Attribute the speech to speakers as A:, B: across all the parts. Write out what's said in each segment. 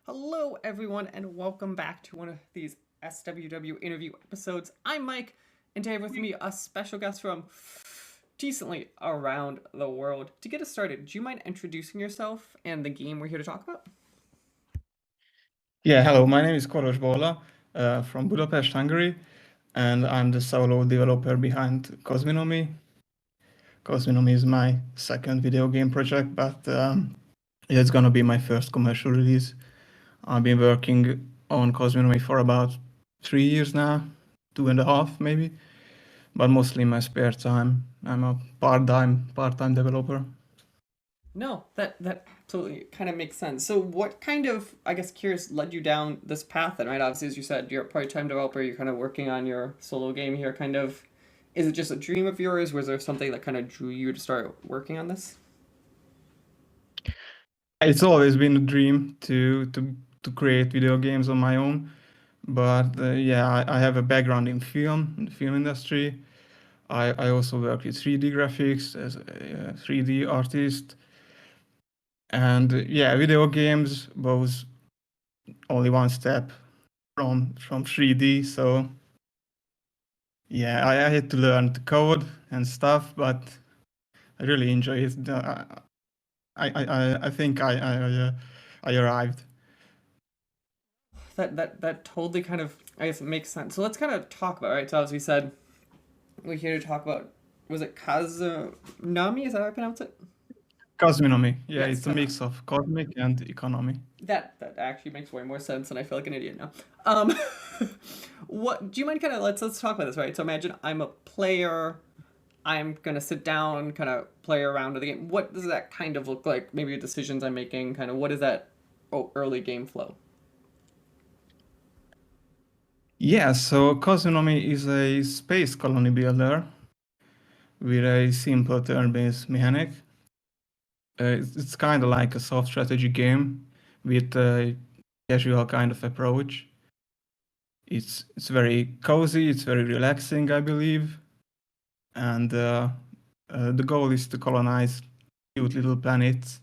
A: Hello, everyone, and welcome back to one of these SWW interview episodes. I'm Mike, and today with me a special guest from decently around the world. To get us started, do you mind introducing yourself and the game we're here to talk about?
B: Yeah, hello. My name is Kolos Bola from Budapest, Hungary, and I'm the solo developer behind Cosminomy. Cosminomy is my second video game project, but it's gonna be my first commercial release. I've been working on Cosminomy for about 3 years now, 2.5 maybe, but mostly in my spare time. I'm a part-time developer.
A: No, that absolutely kind of makes sense. So, what kind of, I guess, curious led you down this path? Then, right? Obviously, as you said, you're a part-time developer. You're kind of working on your solo game here. Kind of, is it just a dream of yours? Was there something that kind of drew you to start working on this?
B: It's always been a dream to create video games on my own. But yeah, I have a background in the film industry. I also work with 3D graphics as a 3D artist. And yeah, video games was only one step from 3D. So yeah, I had to learn the code and stuff, but I really enjoy it. I think I arrived.
A: That totally kind of, I guess, makes sense. So let's kind of talk about, right? So as we said, we're here to talk about, was it Kazunami? Is that how I pronounce it?
B: Cosminomy. Yeah,
A: Yes,
B: it's a mix of cosmic and economy.
A: that actually makes way more sense, and I feel like an idiot now. Um, what do you mind? Kind of let's talk about this, right? So imagine I'm a player. I'm gonna sit down, kind of play around with the game. What does that kind of look like? Maybe decisions I'm making. Kind of what is that early game flow?
B: Yeah, so Cosminomy is a space colony builder with a simple turn-based mechanic. It's kind of like a soft strategy game with a casual kind of approach. It's very cozy, it's very relaxing, I believe, and the goal is to colonize cute little planets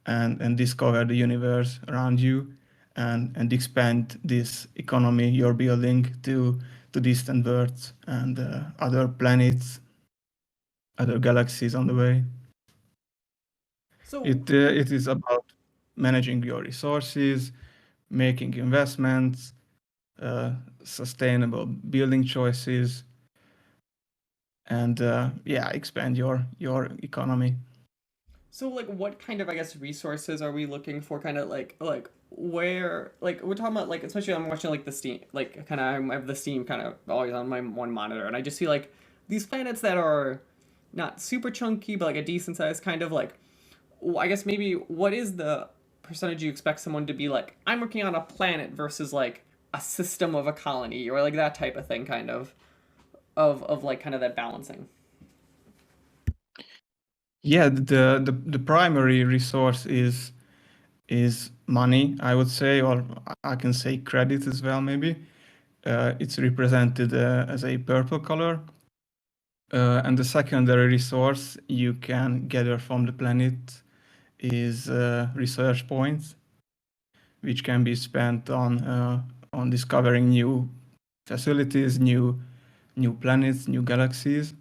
B: and discover the universe around you and expand this economy you're building to distant worlds and other planets, other galaxies on the way.
A: So
B: It is about managing your resources, making investments, uh, sustainable building choices, and yeah, expand your economy.
A: So like what kind of I guess resources are we looking for kind of like where like we're talking about like especially I'm watching like the Steam like kind of I have the Steam kind of always on my one monitor and I just see like these planets that are not super chunky but like a decent size kind of like I guess maybe what is the percentage you expect someone to be like I'm working on a planet versus like a system of a colony or like that type of thing kind of like kind of that balancing.
B: Yeah, the primary resource is money, I would say, or I can say credit as well, maybe. It's represented as a purple color. And the secondary resource you can gather from the planet is research points, which can be spent on discovering new facilities, new planets, new galaxies.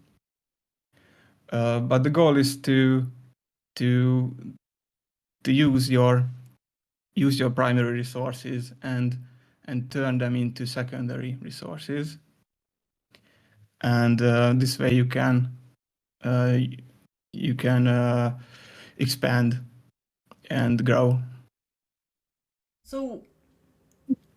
B: But the goal is to to use your primary resources and turn them into secondary resources. And this way uh, you can expand and grow.
A: So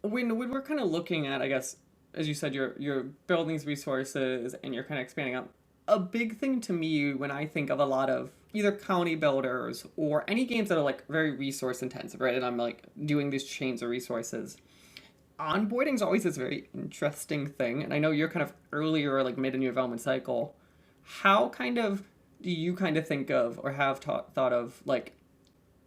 A: when we're kind of looking at, I guess, as you said, you're building these resources and you're kind of expanding out. A big thing to me when I think of a lot of either county builders or any games that are like very resource intensive, right? And I'm like doing these chains of resources. Onboarding is always this very interesting thing, and I know you're kind of earlier, like mid in your development cycle. How kind of do you kind of think of or have thought of like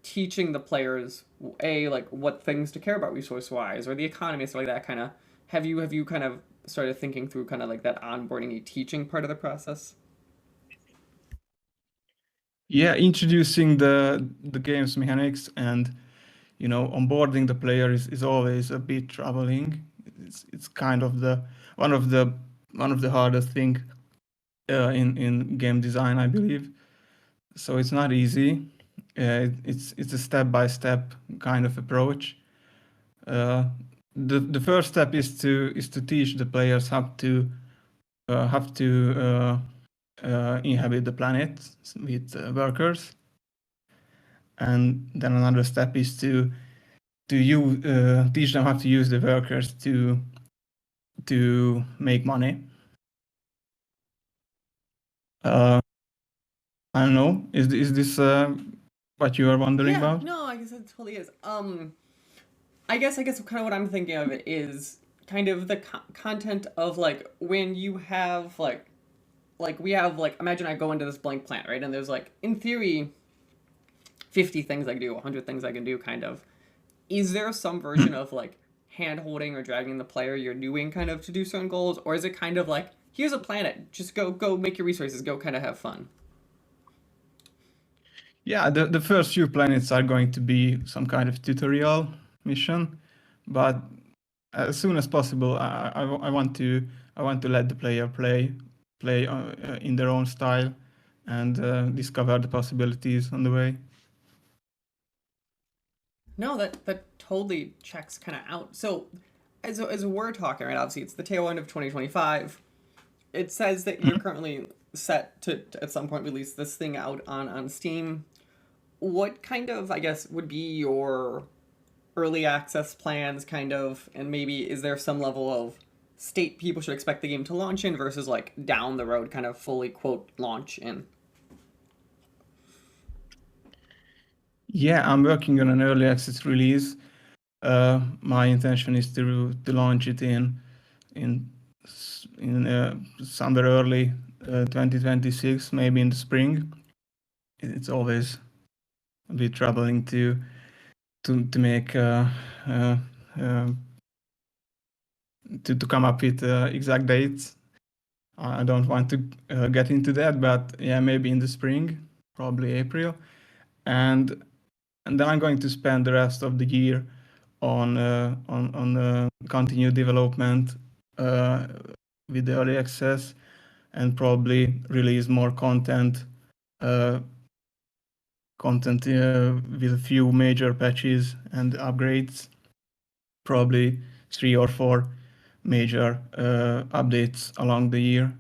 A: teaching the players a like what things to care about resource wise or the economy stuff like that kind of have you kind of started thinking through kind of like that onboarding teaching part of the process.
B: Yeah, introducing the game's mechanics and onboarding the player is always a bit troubling. It's kind of the one of the hardest thing in game design, I believe. So it's not easy. It's a step-by-step kind of approach. The first step is to teach the players how to inhabit the planet with workers, and then another step is to teach them how to use the workers to make money. I don't know. Is this what you are wondering
A: Yeah,
B: about?
A: no, I guess it totally is. I guess kind of what I'm thinking of is kind of the content of like when you have like we have like imagine I go into this blank planet, right? And there's like in theory 50 things I can do, 100 things I can do kind of. Is there some version of like hand holding or dragging the player you're doing kind of to do certain goals, or is it kind of like here's a planet, just go make your resources, go kind of have fun?
B: Yeah, the first few planets are going to be some kind of tutorial mission, but as soon as possible, I want to let the player play in their own style and discover the possibilities on the way.
A: No, that totally checks kind of out. So as we're talking, right, obviously it's the tail end of 2025. It says that you're currently set to at some point release this thing out on Steam. What kind of, I guess, would be your early access plans, kind of, and maybe is there some level of state people should expect the game to launch in versus like down the road, kind of fully quote launch in?
B: Yeah, I'm working on an early access release. My intention is to launch it in somewhere early 2026, maybe in the spring. It's always a bit troubling to make uh, uh, to come up with exact dates. I don't want to get into that, but yeah, maybe in the spring, probably April, and then I'm going to spend the rest of the year on continued development uh, with the early access, and probably release more uh, content with a few major patches and upgrades, probably 3 or 4 major updates along the year,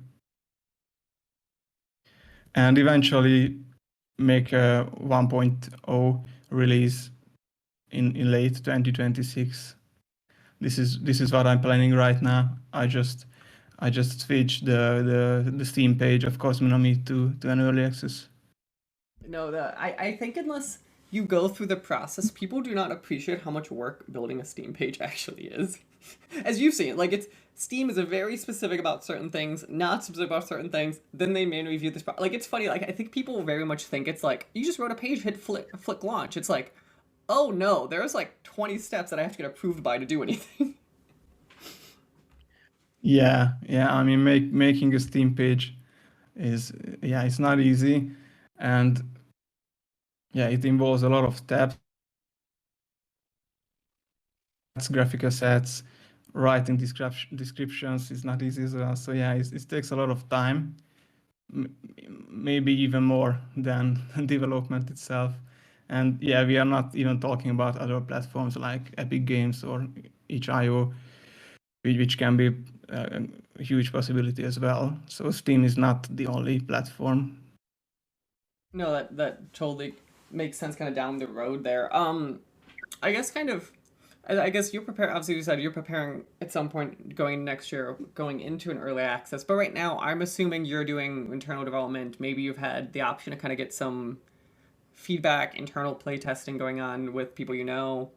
B: and eventually make a 1.0 release in late 2026. This is what I'm planning right now. I just switched the Steam page of Cosminomy to an early access.
A: No, I think unless you go through the process, people do not appreciate how much work building a Steam page actually is. As you've seen, like it's Steam is a very specific about certain things, not specific about certain things. Then they manually review this. Like it's funny. Like I think people very much think it's like you just wrote a page, hit flick launch. It's like, oh no, there's like 20 steps that I have to get approved by to do anything.
B: Yeah, yeah. I mean, making a Steam page is, yeah, it's not easy, and yeah, it involves a lot of steps, graphic assets, writing descriptions is not easy as well. So yeah, it takes a lot of time, maybe even more than development itself. And yeah, we are not even talking about other platforms like Epic Games or itch.io, which can be a huge possibility as well. So Steam is not the only platform.
A: No, that totally makes sense kind of down the road there. I guess kind of I guess you're preparing. Obviously, you said you're preparing at some point going next year, going into an early access. But right now, I'm assuming you're doing internal development. Maybe you've had the option to kind of get some feedback, internal play testing going on with people you know.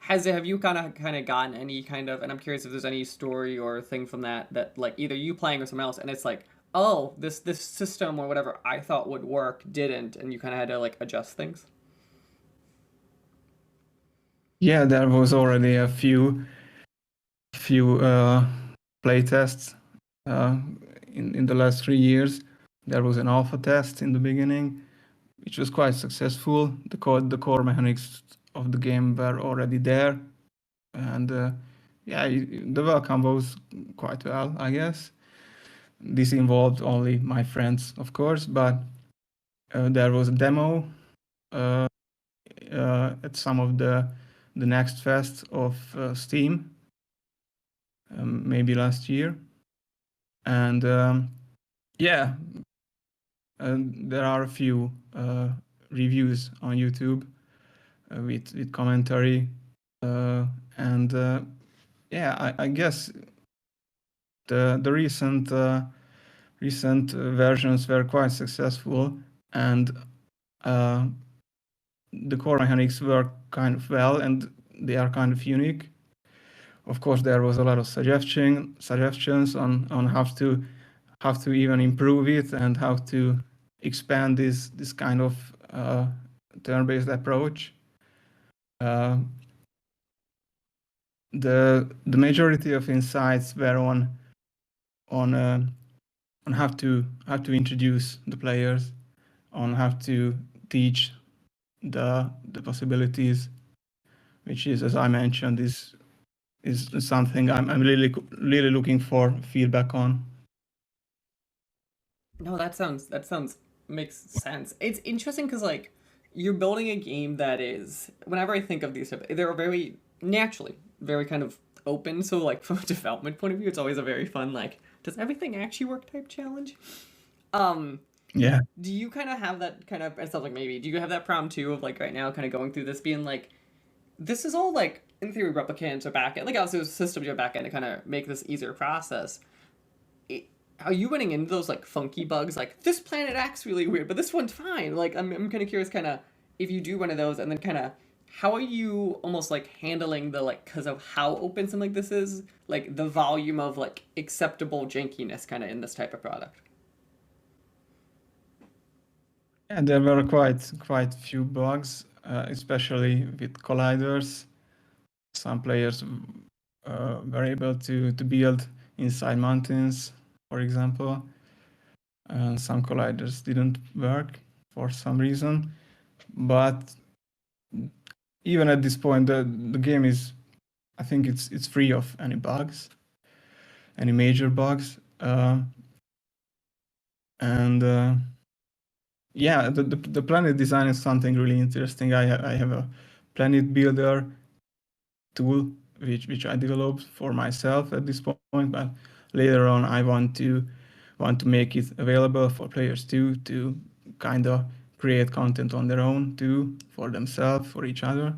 A: Have you kind of gotten any kind of? And I'm curious if there's any story or thing from that like either you playing or someone else, and it's like, oh, this system or whatever I thought would work didn't, and you kind of had to like adjust things.
B: Yeah, there was already a few play tests uh, in the last 3 years. There was an alpha test in the beginning, which was quite successful. The core mechanics of the game were already there, and yeah, the welcome was quite well, I guess. This involved only my friends, of course, but there was a demo uh, at some of the next fest of Steam, maybe last year, and yeah, there are a few reviews on YouTube with commentary, and yeah, I guess the recent versions were quite successful, and the core mechanics work kind of well, and they are kind of unique. Of course, there was a lot of suggestions on how to even improve it and how to expand this kind of turn-based approach. The majority of insights were on how to introduce the players, on how to teach the possibilities, which is, as I mentioned, is something I'm really looking for feedback on.
A: No, that sounds makes sense. It's interesting because like you're building a game that is. Whenever I think of these, they're very naturally very kind of open. So like from a development point of view, it's always a very fun like, does everything actually work type challenge. Um,
B: Yeah.
A: do you kind of have that kind of? It sounds like maybe. Do you have that problem too of like right now, kind of going through this, being like, this is all like in theory replicant to backend, like also systems to backend to kind of make this easier process. Are you running into those like funky bugs like this planet acts really weird but this one's fine? Like I'm kind of curious kind of if you do one of those, and then kind of how are you almost like handling the like, because of how open something like this is, like the volume of like acceptable jankiness kind of in this type of product.
B: And there were quite few bugs, especially with colliders. Some players were able to build inside mountains, for example. Some colliders didn't work for some reason. But even at this point, the game is, I think it's free of any bugs, any major bugs. And yeah, the planet design is something really interesting. I have a planet builder tool which I developed for myself at this point, but later on I want to make it available for players too, to kind of create content on their own too, for themselves, for each other.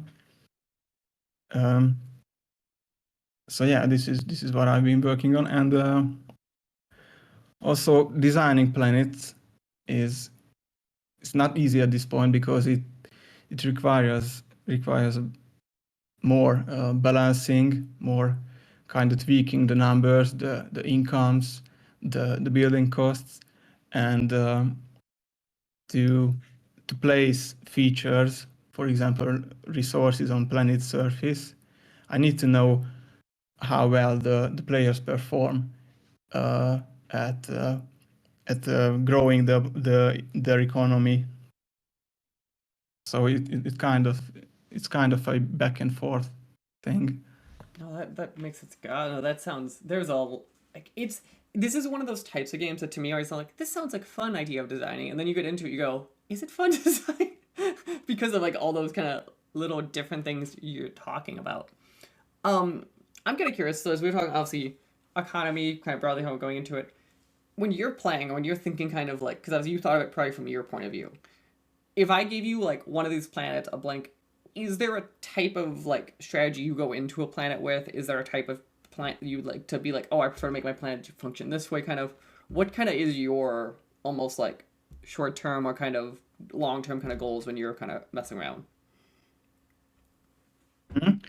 B: So yeah, this is what I've been working on, and also designing planets is, it's not easy at this point because it requires more balancing, more kind of tweaking the numbers, the incomes, the building costs, and to place features, for example, resources on planet surface. I need to know how well the players perform at growing their economy. So it's kind of a back and forth thing.
A: No, that makes it. God, no, that sounds. There's a like it's. This is one of those types of games that to me always sound like this sounds like fun idea of designing, and then you get into it, you go, is it fun to design? Because of like all those kind of little different things you're talking about. Um, I'm kind of curious. So as we're talking, obviously, economy, kind of broadly how we're going into it. When you're playing, or when you're thinking, kind of like, because as you thought of it probably from your point of view, if I gave you like one of these planets a blank, is there a type of like strategy you go into a planet with? Is there a type of planet you'd like to be like, oh, I prefer to make my planet function this way? Kind of, what kind of is your almost like short term or kind of long term kind of goals when you're kind of messing around?
B: Mhm.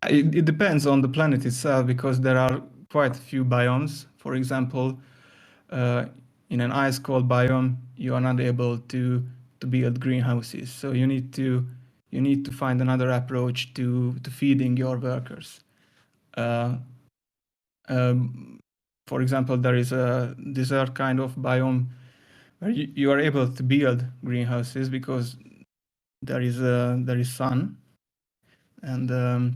B: It depends on the planet itself because there are quite a few biomes. For example, uh, in an ice cold biome, you are not able to build greenhouses. So you need to find another approach to feeding your workers. Uh, for example, there is a desert kind of biome where you are able to build greenhouses because there is sun, and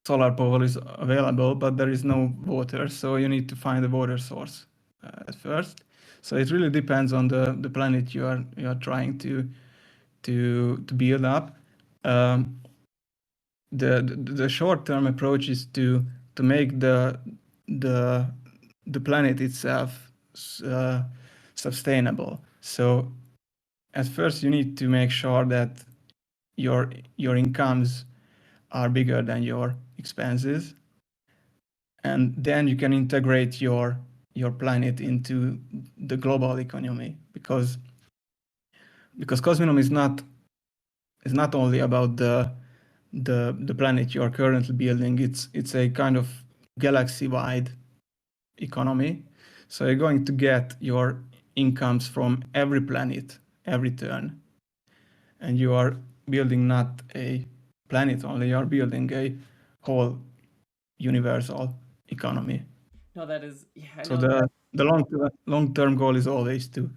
B: solar power is available, but there is no water, so you need to find a water source at first. So it really depends on the planet you are trying to build up. Um, the short term approach is to make the the planet itself uh, sustainable. So at first you need to make sure that your incomes are bigger than your expenses, and then you can integrate your planet into the global economy, because Cosminomy is not only about the planet you are currently building. It's a kind of galaxy-wide economy. So you're going to get your incomes from every planet, every turn, and you are building not a planet only. You are building a whole universal economy.
A: No, that is, yeah, I
B: So
A: know,
B: the long-term goal is always to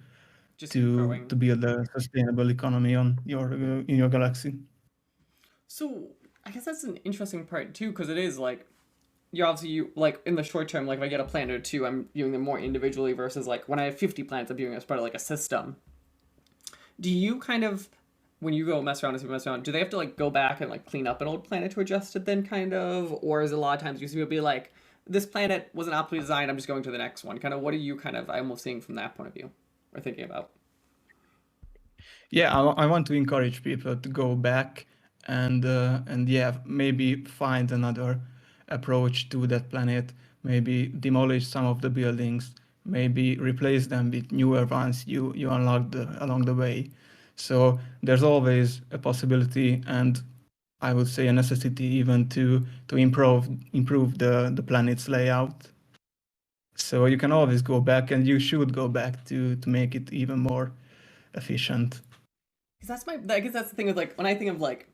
A: just keep
B: to
A: growing.
B: to build a sustainable economy on your in your galaxy.
A: So I guess that's an interesting part too, because it is like you're obviously you like in the short term, like if I get a planet or two, I'm viewing them more individually versus like when I have 50 planets, I'm viewing it as part of like a system. Do you kind of when you go mess around and mess around, do they have to like go back and like clean up an old planet to adjust it then kind of? Or is it a lot of times you see people be like, this planet wasn't optimally designed, I'm just going to the next one. Kind of what are you kind of I'm almost seeing from that point of view or thinking about?
B: Yeah, I want to encourage people to go back and yeah, maybe find another approach to that planet. Maybe demolish some of the buildings. Maybe replace them with newer ones you unlock along the way. So there's always a possibility, and I would say a necessity even to improve the planet's layout. So you can always go back, and you should go back to make it even more efficient.
A: Because that's my I guess that's the thing with like when I think of like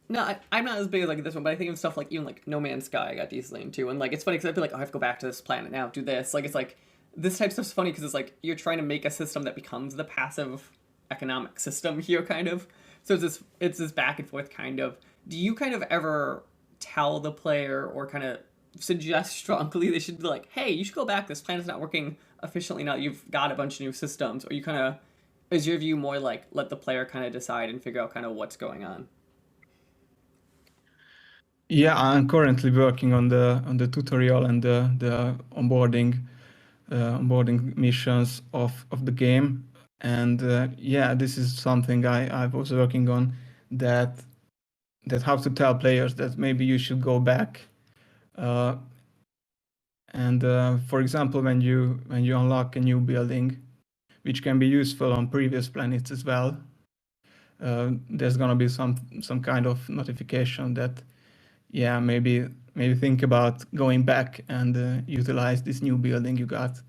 A: no, I'm not as big as like this one, but I think of stuff like even like No Man's Sky I got decently into, and like it's funny because I feel like oh, I have to go back to this planet now, do this. Like it's like this type of stuff's funny because it's like you're trying to make a system that becomes the passive economic system here, kind of. So it's this back and forth kind of. Do you kind of ever tell the player or kind of suggest strongly they should be like, hey, you should go back. This planet's not working efficiently now. You've got a bunch of new systems, or you kind of is your view more like let the player kind of decide and figure out kind of what's going on?
B: Yeah, I'm currently working on the tutorial and the onboarding missions of the game, and yeah, this is something I was working on, that how to tell players that maybe you should go back, uh, and for example, when you unlock a new building, which can be useful on previous planets as well, there's gonna be some kind of notification that yeah, maybe think about going back and utilize this new building you got.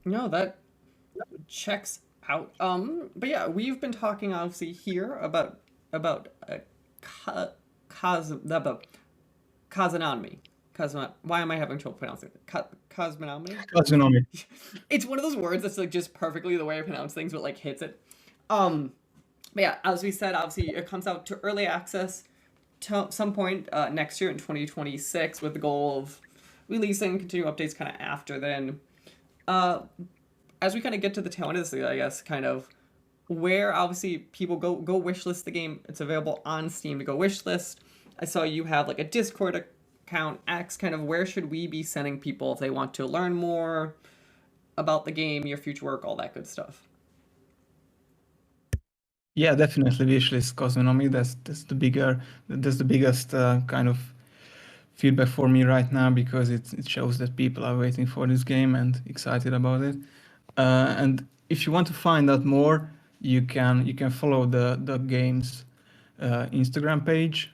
A: No, that checks out. But yeah, we've been talking obviously here about co- cos the cosminomy. Why am I having trouble pronouncing it? Cosminomy.
B: Cosminomy.
A: It's one of those words that's like just perfectly the way I pronounce things, but like hits it. Um, but yeah, as we said, obviously it comes out to early access to some point next year in 2026 with the goal of releasing continued updates kind of after then. Uh, as we kind of get to the tail end of this, I guess, kind of where obviously people go wishlist the game. It's available on Steam to go wishlist. I saw you have like a Discord account. X kind of where should we be sending people if they want to learn more about the game, your future work, all that good stuff.
B: Yeah, definitely wishlist Cosminomy. That's the biggest kind of feedback for me right now, because it shows that people are waiting for this game and excited about it. And if you want to find out more, you can follow the game's Instagram page,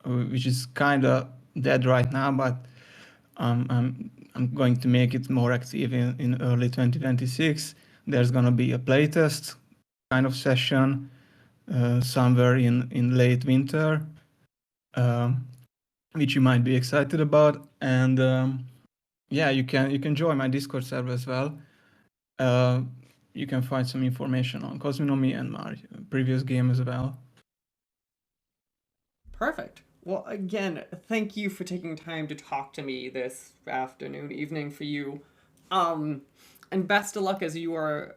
B: which is kind of dead right now, but I'm going to make it more active in early 2026. There's gonna be a playtest kind of session somewhere in late winter, um, which you might be excited about. And yeah, you can join my Discord server as well. Uh, you can find some information on Cosminomy and my previous game as well.
A: Perfect. Well, again, thank you for taking time to talk to me this afternoon, evening for you. Um, and best of luck as you are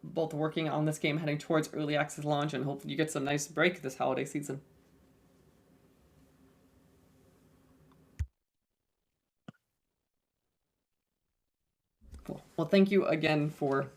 A: both working on this game, heading towards early access launch, and hopefully you get some nice break this holiday season. Cool. Well, thank you again for